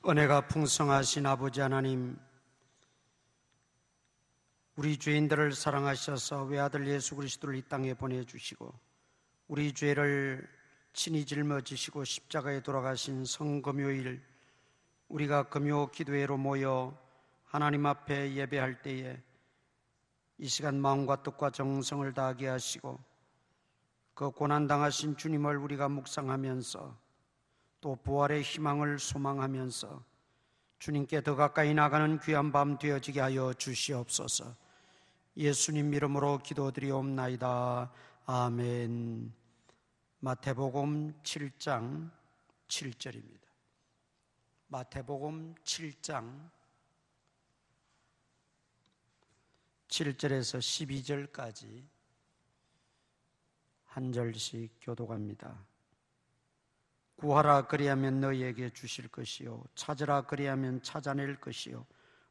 은혜가 풍성하신 아버지 하나님, 우리 죄인들을 사랑하셔서 외아들 예수 그리스도를 이 땅에 보내주시고 우리 죄를 친히 짊어지시고 십자가에 돌아가신 성금요일, 우리가 금요 기도회로 모여 하나님 앞에 예배할 때에 이 시간 마음과 뜻과 정성을 다하게 하시고 그 고난당하신 주님을 우리가 묵상하면서 또 부활의 희망을 소망하면서 주님께 더 가까이 나가는 귀한 밤 되어지게 하여 주시옵소서. 예수님 이름으로 기도드리옵나이다. 아멘. 마태복음 7장 7절입니다. 마태복음 7장 7절에서 12절까지 한 절씩 교독합니다. 구하라 그리하면 너희에게 주실 것이요, 찾으라 그리하면 찾아낼 것이요,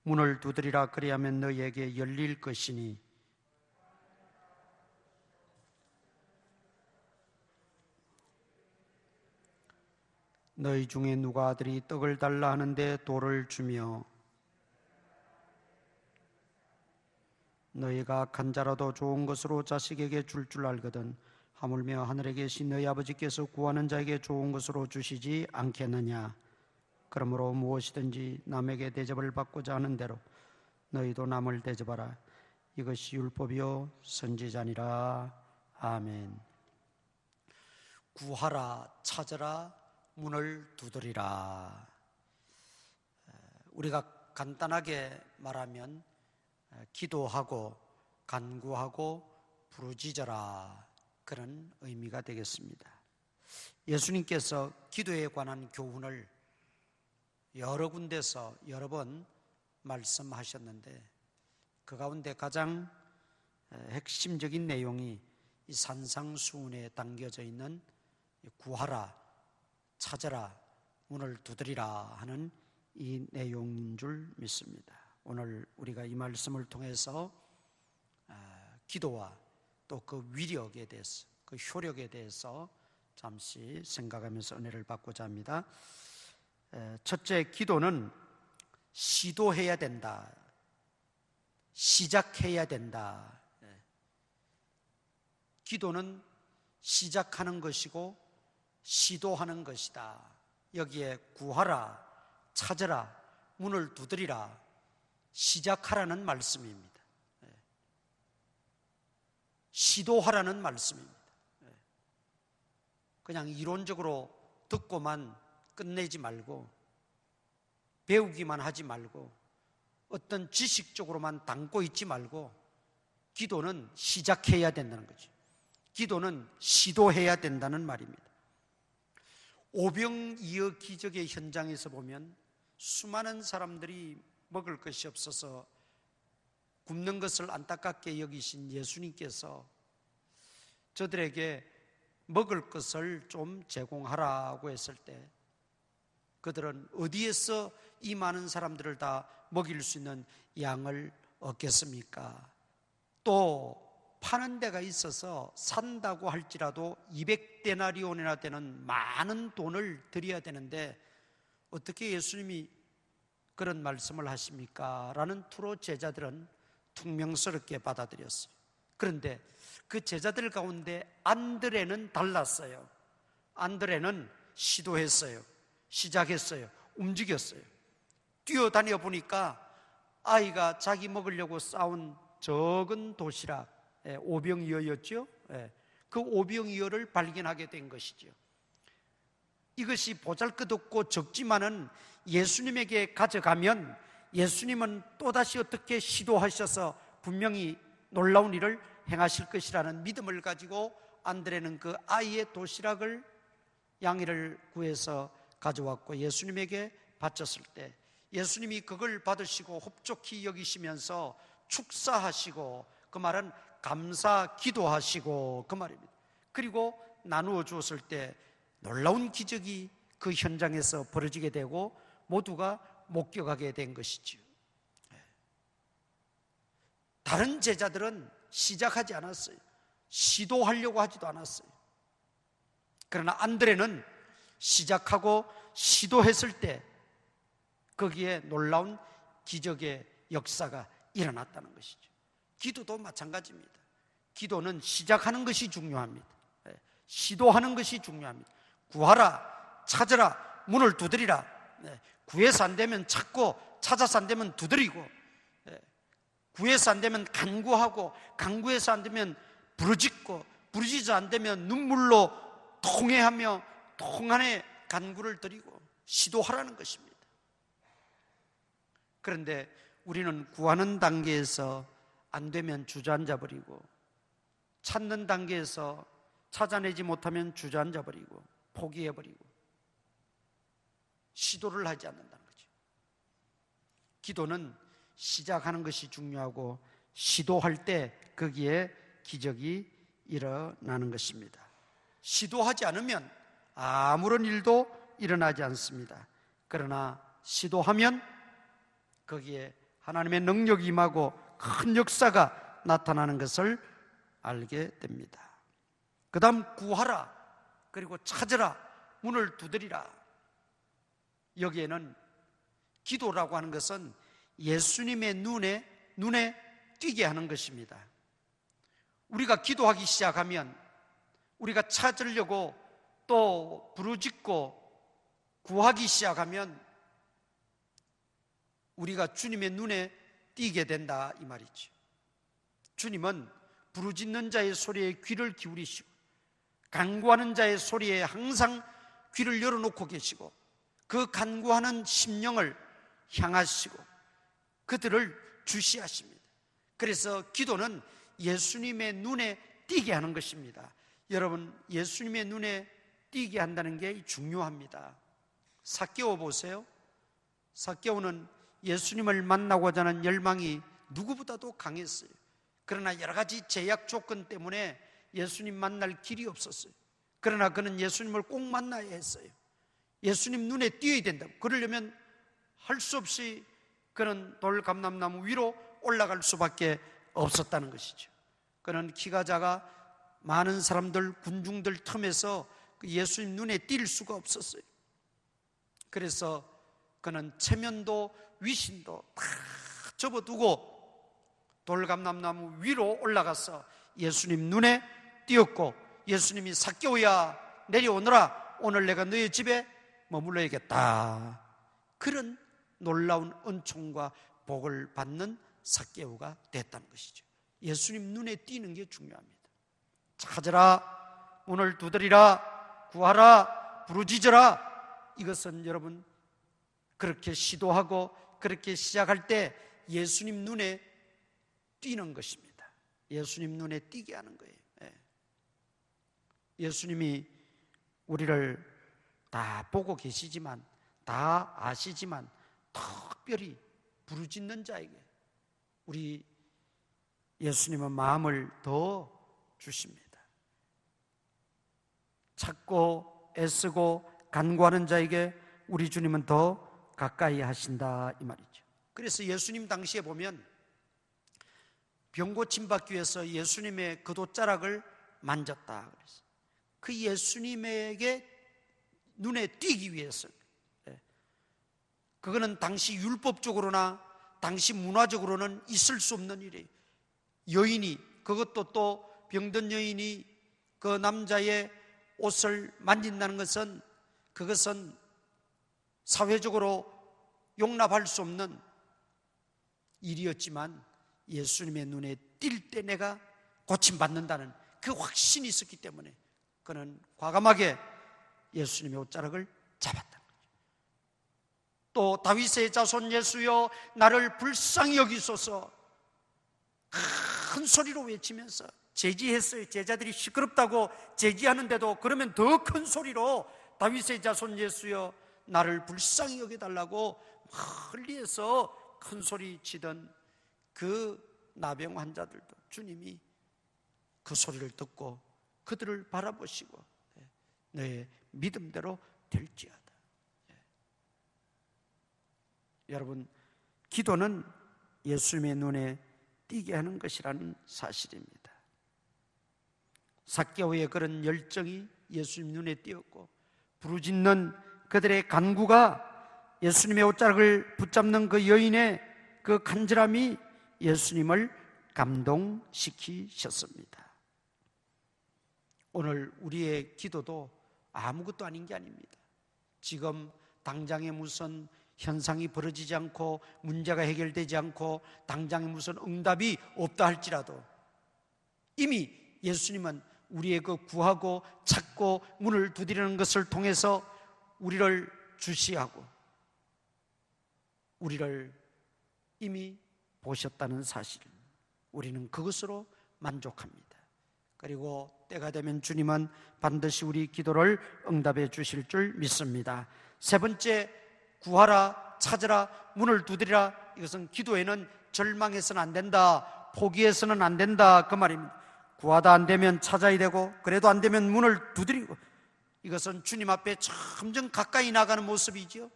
문을 두드리라 그리하면 너희에게 열릴 것이니 너희 중에 누가 아들이 떡을 달라 하는데 돌을 주며 너희가 간 자라도 좋은 것으로 자식에게 줄 알거든 하물며 하늘에 계신 너희 아버지께서 구하는 자에게 좋은 것으로 주시지 않겠느냐. 그러므로 무엇이든지 남에게 대접을 받고자 하는 대로 너희도 남을 대접하라. 이것이 율법이요 선지자니라. 아멘. 구하라, 찾으라, 문을 두드리라. 우리가 간단하게 말하면 기도하고 간구하고 부르짖어라, 그런 의미가 되겠습니다. 예수님께서 기도에 관한 교훈을 여러 군데서 여러 번 말씀하셨는데 그 가운데 가장 핵심적인 내용이 이 산상수훈에 담겨져 있는 구하라, 찾아라, 문을 두드리라 하는 이 내용인 줄 믿습니다. 오늘 우리가 이 말씀을 통해서 기도와 또 그 위력에 대해서, 그 효력에 대해서 잠시 생각하면서 은혜를 받고자 합니다. 첫째, 기도는 시도해야 된다. 시작해야 된다. 기도는 시작하는 것이고 시도하는 것이다. 여기에 구하라, 찾으라, 문을 두드리라, 시작하라는 말씀입니다. 시도하라는 말씀입니다. 그냥 이론적으로 듣고만 끝내지 말고 배우기만 하지 말고 어떤 지식적으로만 담고 있지 말고 기도는 시작해야 된다는 거죠. 기도는 시도해야 된다는 말입니다. 오병이어 기적의 현장에서 보면 수많은 사람들이 먹을 것이 없어서 굶는 것을 안타깝게 여기신 예수님께서 저들에게 먹을 것을 좀 제공하라고 했을 때 그들은 어디에서 이 많은 사람들을 다 먹일 수 있는 양을 얻겠습니까? 또 파는 데가 있어서 산다고 할지라도 200데나리온이나 되는 많은 돈을 들여야 되는데 어떻게 예수님이 그런 말씀을 하십니까? 라는 투로 제자들은 퉁명스럽게 받아들였어요. 그런데 그 제자들 가운데 안드레는 달랐어요. 안드레는 시도했어요. 시작했어요. 움직였어요. 뛰어다녀 보니까 아이가 자기 먹으려고 싸운 적은 도시락, 오병이어였죠. 그 오병이어를 발견하게 된 것이죠. 이것이 보잘것없고 적지만은 예수님에게 가져가면 예수님은 또다시 어떻게 시도하셔서 분명히 놀라운 일을 행하실 것이라는 믿음을 가지고 안드레는 그 아이의 도시락을 양이를 구해서 가져왔고 예수님에게 바쳤을 때 예수님이 그걸 받으시고 흡족히 여기시면서 축사하시고, 그 말은 감사 기도하시고 그 말입니다. 그리고 나누어 주었을 때 놀라운 기적이 그 현장에서 벌어지게 되고 모두가 목격하게 된 것이지요. 다른 제자들은 시작하지 않았어요. 시도하려고 하지도 않았어요. 그러나 안드레는 시작하고 시도했을 때 거기에 놀라운 기적의 역사가 일어났다는 것이죠. 기도도 마찬가지입니다. 기도는 시작하는 것이 중요합니다. 시도하는 것이 중요합니다. 구하라, 찾으라, 문을 두드리라. 구해서 안 되면 찾고, 찾아서 안 되면 두드리고, 구해서 안 되면 간구하고, 간구해서 안 되면 부르짖고, 부르짖어 안 되면 눈물로 통회하며 통한의 간구를 드리고 시도하라는 것입니다. 그런데 우리는 구하는 단계에서 안 되면 주저앉아 버리고, 찾는 단계에서 찾아내지 못하면 주저앉아 버리고 포기해 버리고 시도를 하지 않는다는 거죠. 기도는 시작하는 것이 중요하고 시도할 때 거기에 기적이 일어나는 것입니다. 시도하지 않으면 아무런 일도 일어나지 않습니다. 그러나 시도하면 거기에 하나님의 능력이 임하고 큰 역사가 나타나는 것을 알게 됩니다. 그 다음 구하라, 그리고 찾으라, 문을 두드리라. 여기에는 기도라고 하는 것은 예수님의 눈에 띄게 하는 것입니다. 우리가 기도하기 시작하면, 우리가 찾으려고 또 부르짖고 구하기 시작하면 우리가 주님의 눈에 띄게 된다 이 말이죠. 주님은 부르짖는 자의 소리에 귀를 기울이시고 간구하는 자의 소리에 항상 귀를 열어놓고 계시고 그 간구하는 심령을 향하시고 그들을 주시하십니다. 그래서 기도는 예수님의 눈에 띄게 하는 것입니다. 여러분, 예수님의 눈에 띄게 한다는 게 중요합니다. 삭개오 보세요. 삭개오는 예수님을 만나고자 하는 열망이 누구보다도 강했어요. 그러나 여러 가지 제약 조건 때문에 예수님 만날 길이 없었어요. 그러나 그는 예수님을 꼭 만나야 했어요. 예수님 눈에 띄어야 된다고. 그러려면 할 수 없이 그는 돌감람나무 위로 올라갈 수밖에 없었다는 것이죠. 그는 키가 작아 많은 사람들, 군중들 틈에서 예수님 눈에 띌 수가 없었어요. 그래서 그는 체면도 위신도 다 접어두고 돌감람나무 위로 올라가서 예수님 눈에 띄었고, 예수님이 삭개오야 내려오너라, 오늘 내가 너의 집에 머물러야겠다. 그런 놀라운 은총과 복을 받는 삭개오가 됐다는 것이죠. 예수님 눈에 띄는 게 중요합니다. 찾으라, 문을 두드리라, 구하라, 부르짖어라. 이것은 여러분 그렇게 시도하고 그렇게 시작할 때 예수님 눈에 띄는 것입니다. 예수님 눈에 띄게 하는 거예요. 예수님이 우리를 다 보고 계시지만, 다 아시지만 특별히 부르짖는 자에게 우리 예수님은 마음을 더 주십니다. 찾고 애쓰고 간구하는 자에게 우리 주님은 더 가까이 하신다 이 말이죠. 그래서 예수님 당시에 보면 병 고침 받기 위해서 예수님의 겉옷자락을 만졌다 그랬어요. 그 예수님에게 눈에 띄기 위해서. 그거는 당시 율법적으로나 당시 문화적으로는 있을 수 없는 일이에요. 여인이, 그것도 또 병든 여인이 그 남자의 옷을 만진다는 것은, 그것은 사회적으로 용납할 수 없는 일이었지만 예수님의 눈에 띌 때 내가 고침받는다는 그 확신이 있었기 때문에 그는 과감하게 예수님의 옷자락을 잡았다. 또 다윗의 자손 예수여 나를 불쌍히 여기소서 큰 소리로 외치면서 제지했어요. 제자들이 시끄럽다고 제지하는데도 그러면 더 큰 소리로 다윗의 자손 예수여 나를 불쌍히 여겨달라고 멀리에서 큰 소리 치던 그 나병 환자들도 주님이 그 소리를 듣고 그들을 바라보시고 너의 믿음대로 될지어다. 여러분, 기도는 예수님의 눈에 띄게 하는 것이라는 사실입니다. 삭개오의 그런 열정이 예수님 눈에 띄었고 부르짖는 그들의 간구가 예수님의 옷자락을 붙잡는 그 여인의 그 간절함이 예수님을 감동시키셨습니다. 오늘 우리의 기도도 아무것도 아닌 게 아닙니다. 지금 당장에 무슨 현상이 벌어지지 않고 문제가 해결되지 않고 당장에 무슨 응답이 없다 할지라도 이미 예수님은 우리의 그 구하고 찾고 문을 두드리는 것을 통해서 우리를 주시하고 우리를 이미 보셨다는 사실, 우리는 그것으로 만족합니다. 그리고 때가 되면 주님은 반드시 우리 기도를 응답해 주실 줄 믿습니다. 세 번째, 구하라, 찾으라, 문을 두드리라. 이것은 기도에는 절망해서는 안 된다, 포기해서는 안 된다, 그 말입니다. 구하다 안 되면 찾아야 되고, 그래도 안 되면 문을 두드리고, 이것은 주님 앞에 점점 가까이 나가는 모습이죠.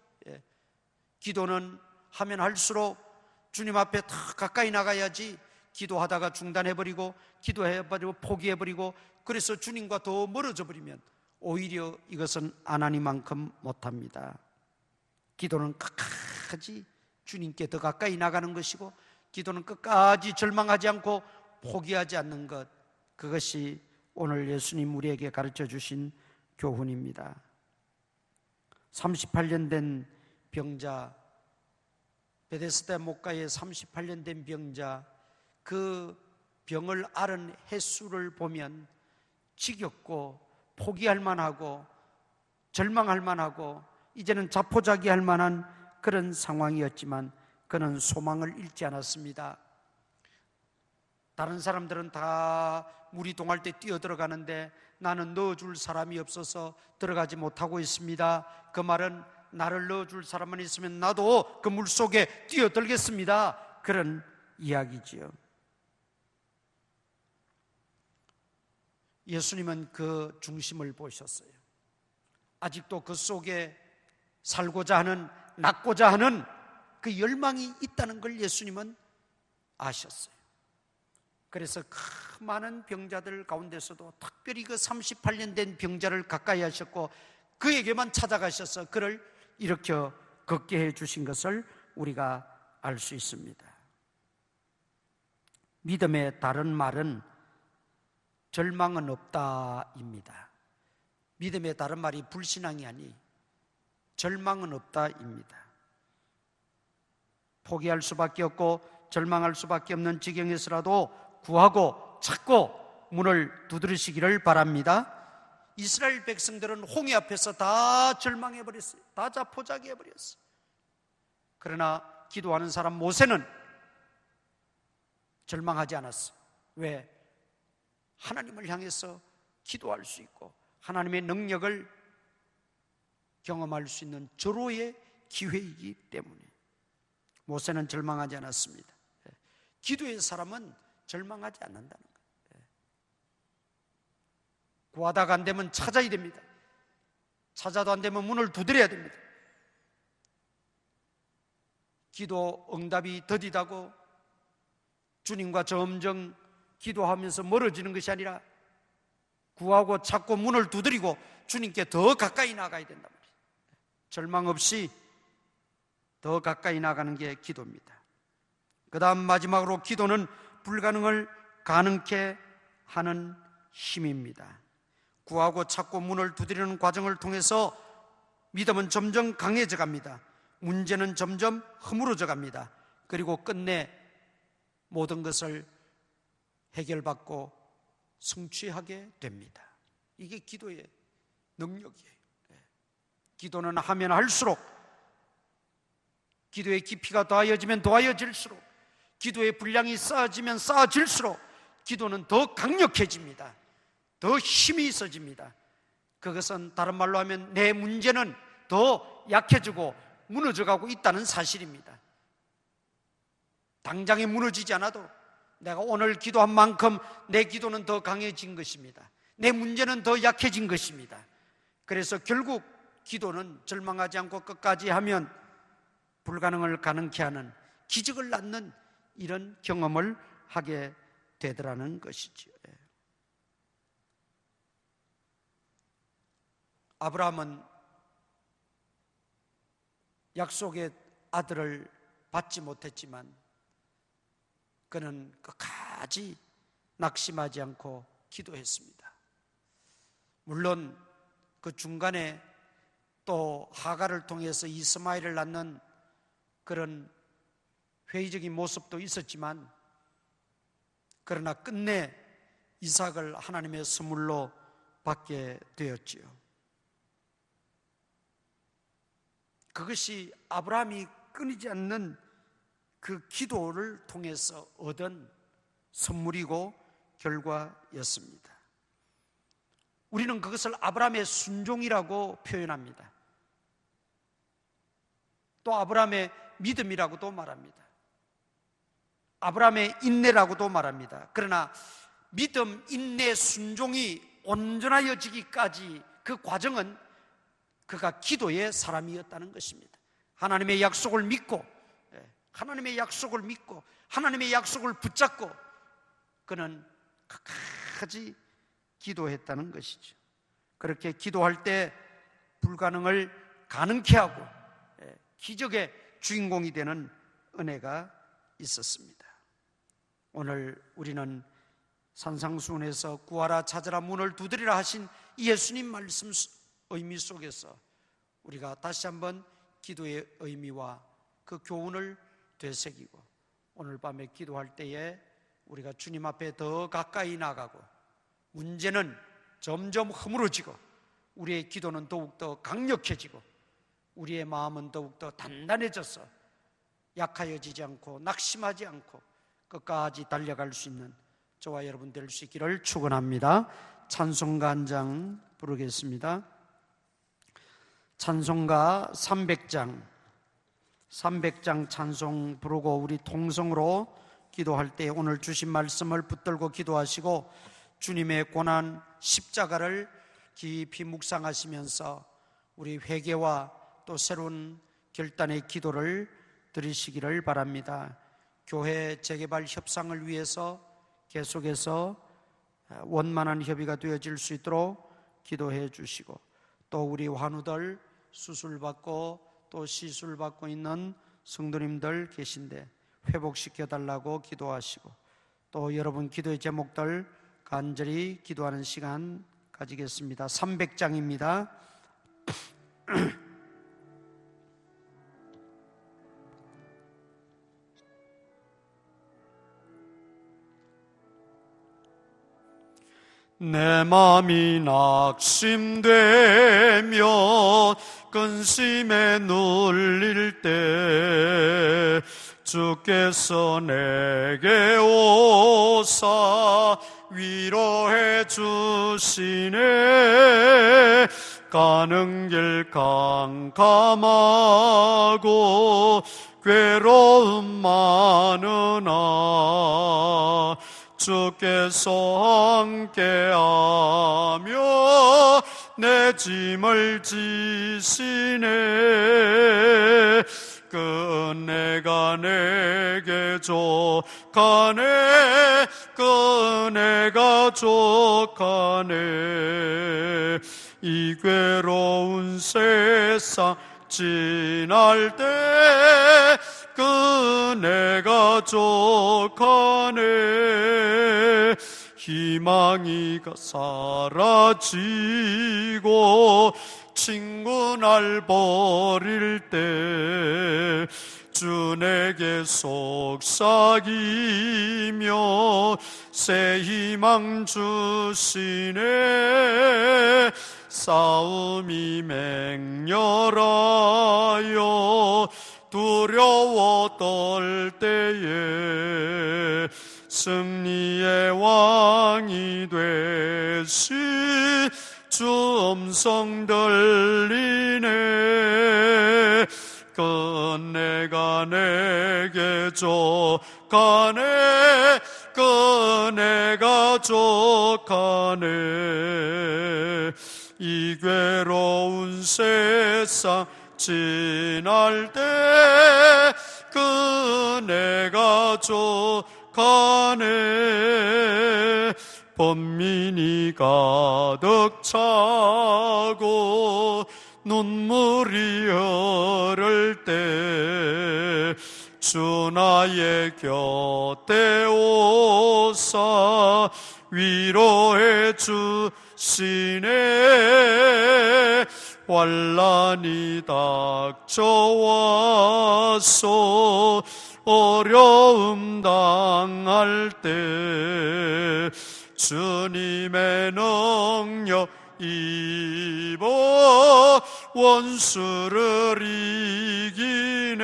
기도는 하면 할수록 주님 앞에 더 가까이 나가야지, 기도하다가 중단해버리고 기도해버리고 포기해버리고 그래서 주님과 더 멀어져 버리면 오히려 이것은 안 하니만큼 못합니다. 기도는 끝까지 주님께 더 가까이 나가는 것이고, 기도는 끝까지 절망하지 않고 포기하지 않는 것, 그것이 오늘 예수님 우리에게 가르쳐 주신 교훈입니다. 38년 된 병자, 베데스다 목가에 38년 된 병자, 그 병을 앓은 횟수를 보면 지겹고 포기할 만하고 절망할 만하고 이제는 자포자기할 만한 그런 상황이었지만 그는 소망을 잃지 않았습니다. 다른 사람들은 다 물이 동할 때 뛰어들어가는데 나는 넣어줄 사람이 없어서 들어가지 못하고 있습니다. 그 말은 나를 넣어줄 사람만 있으면 나도 그 물속에 뛰어들겠습니다, 그런 이야기지요. 예수님은 그 중심을 보셨어요. 아직도 그 속에 살고자 하는, 낫고자 하는 그 열망이 있다는 걸 예수님은 아셨어요. 그래서 그 많은 병자들 가운데서도 특별히 그 38년 된 병자를 가까이 하셨고 그에게만 찾아가셔서 그를 일으켜 걷게 해 주신 것을 우리가 알 수 있습니다. 믿음의 다른 말은 절망은 없다입니다. 믿음의 다른 말이 불신앙이 아니 절망은 없다입니다. 포기할 수밖에 없고 절망할 수밖에 없는 지경에서라도 구하고 찾고 문을 두드리시기를 바랍니다. 이스라엘 백성들은 홍해 앞에서 다 절망해버렸어요. 다 자포자기해버렸어요. 그러나 기도하는 사람 모세는 절망하지 않았어요. 왜? 하나님을 향해서 기도할 수 있고 하나님의 능력을 경험할 수 있는 절호의 기회이기 때문에 모세는 절망하지 않았습니다. 기도의 사람은 절망하지 않는다는 거예요. 구하다가 안 되면 찾아야 됩니다. 찾아도 안 되면 문을 두드려야 됩니다. 기도 응답이 더디다고 주님과 점점 기도하면서 멀어지는 것이 아니라 구하고 찾고 문을 두드리고 주님께 더 가까이 나가야 된단 말이에요. 절망 없이 더 가까이 나가는 게 기도입니다. 그 다음 마지막으로 기도는 불가능을 가능케 하는 힘입니다. 구하고 찾고 문을 두드리는 과정을 통해서 믿음은 점점 강해져 갑니다. 문제는 점점 허물어져 갑니다. 그리고 끝내 모든 것을 해결받고 성취하게 됩니다. 이게 기도의 능력이에요. 기도는 하면 할수록, 기도의 깊이가 더하여지면 더하여질수록, 기도의 분량이 쌓아지면 쌓아질수록 기도는 더 강력해집니다. 더 힘이 있어집니다. 그것은 다른 말로 하면 내 문제는 더 약해지고 무너져가고 있다는 사실입니다. 당장에 무너지지 않아도 내가 오늘 기도한 만큼 내 기도는 더 강해진 것입니다. 내 문제는 더 약해진 것입니다. 그래서 결국 기도는 절망하지 않고 끝까지 하면 불가능을 가능케 하는, 기적을 낳는 이런 경험을 하게 되더라는 것이죠. 아브라함은 약속의 아들을 받지 못했지만 그는 끝까지 낙심하지 않고 기도했습니다. 물론 그 중간에 또 하갈을 통해서 이스마엘을 낳는 그런 회의적인 모습도 있었지만, 그러나 끝내 이삭을 하나님의 선물로 받게 되었지요. 그것이 아브라함이 끊이지 않는 그 기도를 통해서 얻은 선물이고 결과였습니다. 우리는 그것을 아브라함의 순종이라고 표현합니다. 또 아브라함의 믿음이라고도 말합니다. 아브라함의 인내라고도 말합니다. 그러나 믿음, 인내, 순종이 온전하여지기까지 그 과정은 그가 기도의 사람이었다는 것입니다. 하나님의 약속을 믿고, 하나님의 약속을 믿고, 하나님의 약속을 붙잡고 그는 끝까지 기도했다는 것이죠. 그렇게 기도할 때 불가능을 가능케 하고 기적의 주인공이 되는 은혜가 있었습니다. 오늘 우리는 산상수훈에서 구하라 찾으라 문을 두드리라 하신 예수님 말씀 의미 속에서 우리가 다시 한번 기도의 의미와 그 교훈을 되새기고, 오늘 밤에 기도할 때에 우리가 주님 앞에 더 가까이 나가고, 문제는 점점 허물어지고 우리의 기도는 더욱더 강력해지고 우리의 마음은 더욱더 단단해져서 약하여지지 않고 낙심하지 않고 끝까지 달려갈 수 있는 저와 여러분 될 수 있기를 축원합니다. 찬송가 한 장 부르겠습니다. 찬송가 300장 찬송 부르고 우리 통성으로 기도할 때 오늘 주신 말씀을 붙들고 기도하시고 주님의 고난 십자가를 깊이 묵상하시면서 우리 회개와 또 새로운 결단의 기도를 드리시기를 바랍니다. 교회 재개발 협상을 위해서 계속해서 원만한 협의가 되어질 수 있도록 기도해 주시고, 또 우리 환우들 수술받고 또 시술받고 있는 성도님들 계신데 회복시켜 달라고 기도하시고, 또 여러분 기도의 제목들 간절히 기도하는 시간 가지겠습니다. 300장입니다. 내 맘이 낙심되며 근심에 눌릴 때 주께서 내게 오사 위로해 주시네. 가는 길 캄캄하고 괴로움 많으나 주께서 함께하며 내 짐을 지시네. 그 은혜가 내게 족하네. 그 은혜가 족하네. 이 괴로운 세상 지날 때 그 은혜가 족하네. 희망이 사라지고 친구 날 버릴 때 주 내게 속삭이며 새 희망 주시네. 싸움이 맹렬하여 두려워 떨 때에 승리의 왕이 되시 주 음성 들리네. 그 은혜가 내게 족하네. 그 은혜가 족하네. 이 괴로운 세상 지날 때 그 은혜가 족하네. 번민이 가득 차고 눈물이 흐를 때 주 나의 곁에 오사 위로해 주시네. 환난이 닥쳐와서 어려움 당할 때 주님의 능력 입어 원수를 이기네.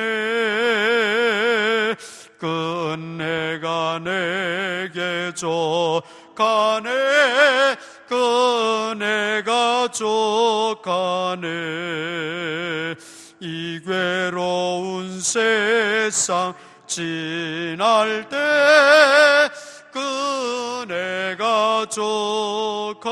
그 은혜가 내게 족하네. 그 은혜가 족하네. 이 괴로운 세상 지날 때 그 은혜가 족하네.